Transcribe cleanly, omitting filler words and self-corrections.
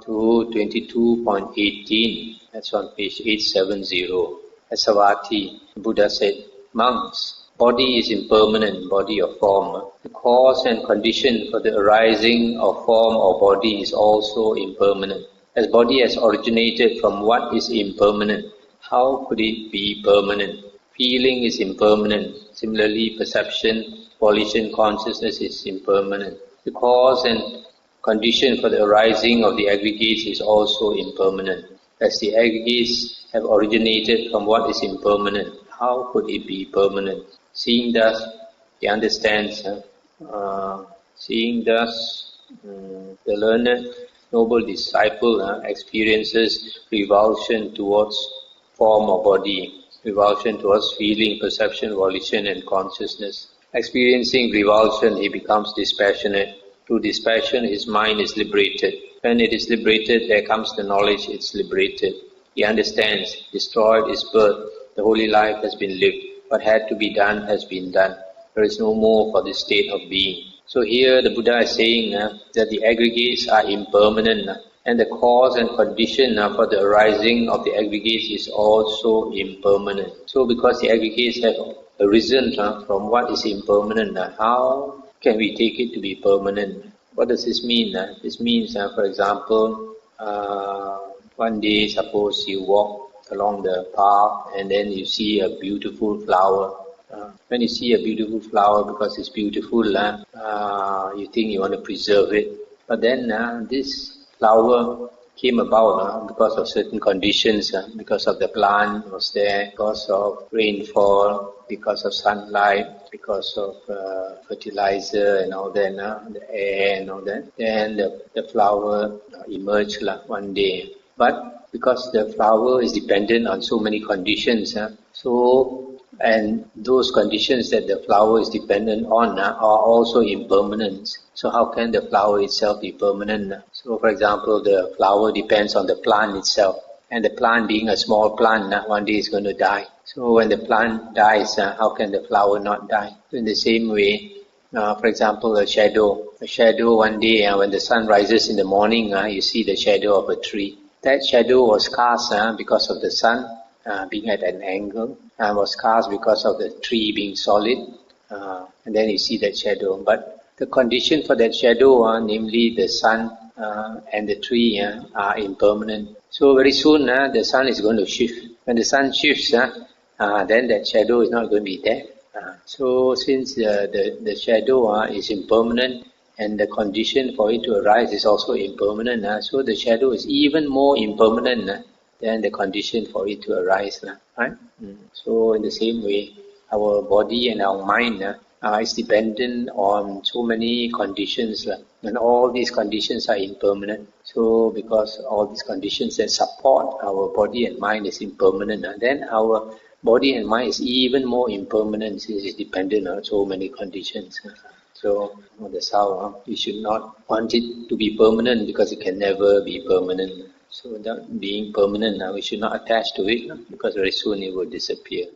to 22.18. That's on page 870. At Savatthi, Buddha said, monks, body is impermanent, body or form. The cause and condition for the arising of form or body is also impermanent. As body has originated from what is impermanent, how could it be permanent? Feeling is impermanent. Similarly, perception, volition, consciousness is impermanent. The cause and condition for the arising of the aggregates is also impermanent. As the aggregates have originated from what is impermanent, how could it be permanent? Seeing thus, he understands. Seeing thus, the learned noble disciple experiences revulsion towards form or body, revulsion towards feeling, perception, volition and consciousness. Experiencing revulsion, he becomes dispassionate. Through dispassion, his mind is liberated. When it is liberated, there comes the knowledge it's liberated. He understands, destroyed is birth, the holy life has been lived. What had to be done has been done. There is no more for this state of being. So here the Buddha is saying that the aggregates are impermanent and the cause and condition for the arising of the aggregates is also impermanent. So because the aggregates have arisen from what is impermanent, how can we take it to be permanent? What does this mean? This means, for example, one day suppose you walk along the path and then you see a beautiful flower. When you see a beautiful flower, because it's beautiful, you think you want to preserve it. But then this flower came about because of certain conditions, because of the plant was there, because of rainfall, because of sunlight, because of fertilizer and all that, the air and all that. Then the flower emerged one day. But because the flower is dependent on so many conditions, and those conditions that the flower is dependent on are also impermanent. So how can the flower itself be permanent? So for example, the flower depends on the plant itself. And the plant being a small plant, one day is going to die. So when the plant dies, how can the flower not die? So in the same way, for example, a shadow one day, when the sun rises in the morning, you see the shadow of a tree. That shadow was cast because of the sun being at an angle, was cast because of the tree being solid, and then you see that shadow. But the condition for that shadow, namely the sun and the tree, are impermanent. So very soon the sun is going to shift. When the sun shifts, then that shadow is not going to be there. So since the shadow is impermanent, and the condition for it to arise is also impermanent, so the shadow is even more impermanent than the condition for it to arise. Right? So in the same way, our body and our mind is dependent on so many conditions, and all these conditions are impermanent. So because all these conditions that support our body and mind is impermanent, then our body and mind is even more impermanent since it's dependent on so many conditions. So that's how we should not want it to be permanent, because it can never be permanent. So without being permanent, we should not attach to it, because very soon it will disappear.